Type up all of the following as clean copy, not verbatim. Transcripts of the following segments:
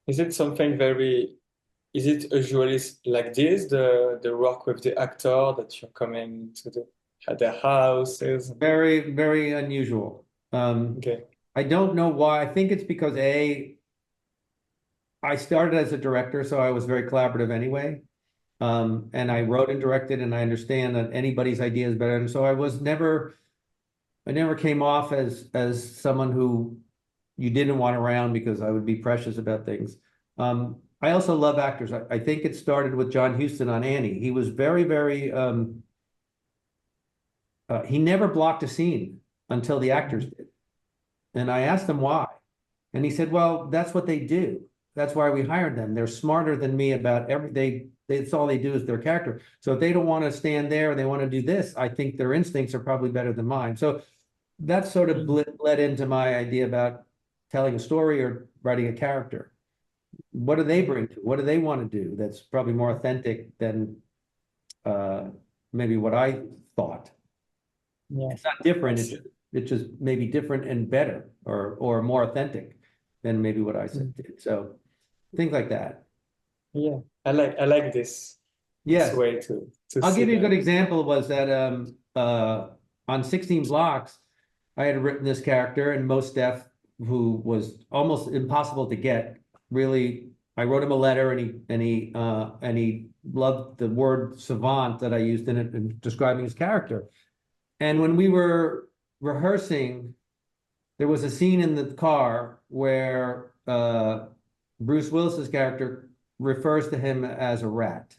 Is it something very, is it usually like this, the work with the actor that you're coming to the at their houses? Very, very unusual. Okay. I don't know why. I think it's because I started as a director, so I was very collaborative anyway. And I wrote and directed, and I understand that anybody's idea is better. And so I never came off as someone who you didn't want around because I would be precious about things. I also love actors. I think it started with John Huston on Annie. He was very, very he never blocked a scene until the actors did. And I asked him why. And he said, well, that's what they do. That's why we hired them. They're smarter than me about it's all they do is their character. So if they don't want to stand there and they want to do this, I think their instincts are probably better than mine. So that sort of bled into my idea about telling a story or writing a character. What do they bring to? What do they want to do? That's probably more authentic than maybe what I thought. Yeah, It's not I different. see. It's just maybe different and better or more authentic than maybe what I said did. So things like that. Yeah, I like this Yes. way to I'll see give you a good that. example was that on 16 Blocks, I had written this character and Most Def, who was almost impossible to get, really, I wrote him a letter and he loved the word savant that I used in it in describing his character. And when we were rehearsing, there was a scene in the car where Bruce Willis's character refers to him as a rat.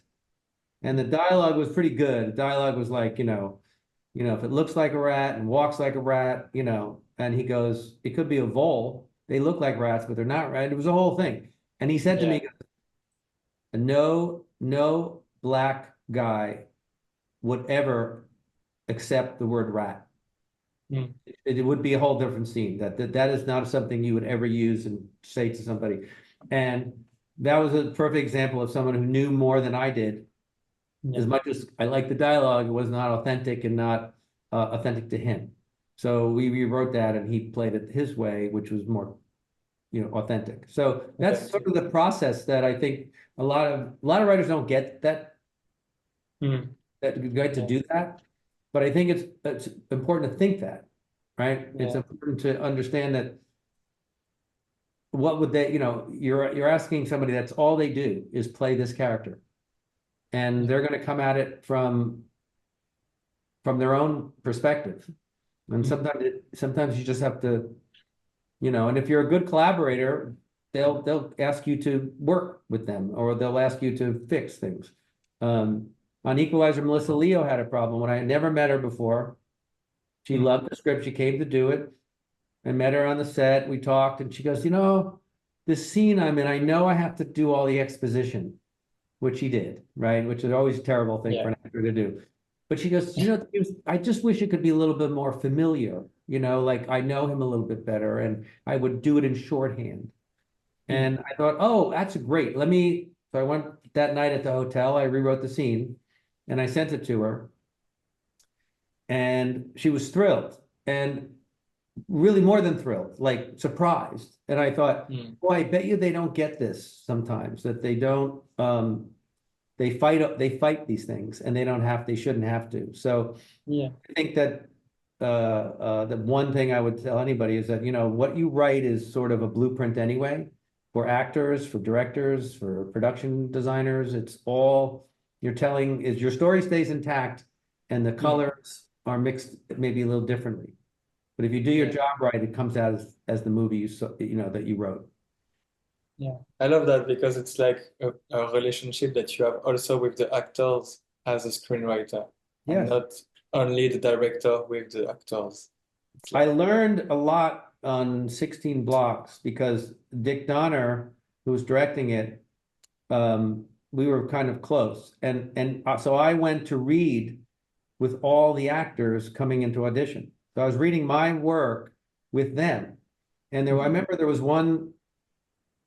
And the dialogue was pretty good. The dialogue was like, if it looks like a rat and walks like a rat, and he goes, it could be a vole. They look like rats, but they're not right. It was a whole thing. And he said to Yeah, me, no black guy would ever accept the word rat. mm, It would be a whole different scene. That is not something you would ever use and say to somebody. And that was a perfect example of someone who knew more than I did. yeah, As much as I liked the dialogue, it was not authentic and not authentic to him. So we rewrote that and he played it his way, which was more, authentic. So that's sort authentic. of the process that I think a lot of writers don't get Mm, that get to yeah, do that. But I think it's important to think that, right? It's yeah, important to understand that what would they, you're asking somebody that's all they do is play this character. And yeah, they're going to come at it from their own perspective. And mm, sometimes you just have to, and if you're a good collaborator, they'll ask you to work with them or they'll ask you to fix things. On Equalizer, Melissa Leo had a problem when I had never met her before. She mm, loved the script. She came to do it. I met her on the set. We talked, and she goes, this scene I'm in, I know I have to do all the exposition, which he did, right? Which is always a terrible thing for yeah, an actor to do. But she goes, I just wish it could be a little bit more familiar, like I know him a little bit better, and I would do it in shorthand. mm, And I thought, oh, that's great. So I went that night at the hotel, I rewrote the scene and I sent it to her. And she was thrilled and really more than thrilled, like surprised. And I thought, mm, boy, I bet you they don't get this sometimes, that they don't, they fight these things and they shouldn't have to. So yeah, I think that the one thing I would tell anybody is that, what you write is sort of a blueprint anyway for actors, for directors, for production designers. It's all you're telling is your story stays intact and the mm, colors are mixed maybe a little differently. But if you do your yeah, job right, it comes out as the movie that you wrote. yeah. I love that because it's like a relationship that you have also with the actors as a screenwriter and Yes. not only the director with the actors. It's I like, learned a lot on 16 Blocks because Dick Donner, who was directing it, we were kind of close. And so I went to read with all the actors coming into audition. So I was reading my work with them. And I remember there was one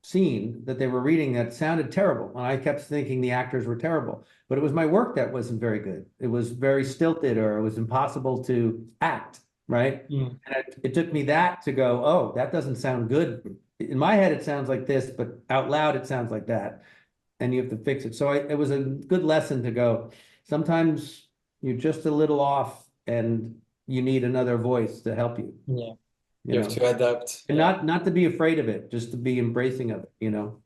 scene that they were reading that sounded terrible. And I kept thinking the actors were terrible, but it was my work that wasn't very good. It was very stilted or it was impossible to act, right? mm, And it took me that to go, oh, that doesn't sound good in my head it sounds like this, but out loud it sounds like that, and you have to fix it. So it was a good lesson to go. Sometimes you're just a little off, and you need another voice to help you. Yeah. You You have know, to adapt. and Yeah. not to be afraid of it, just to be embracing of it. You know.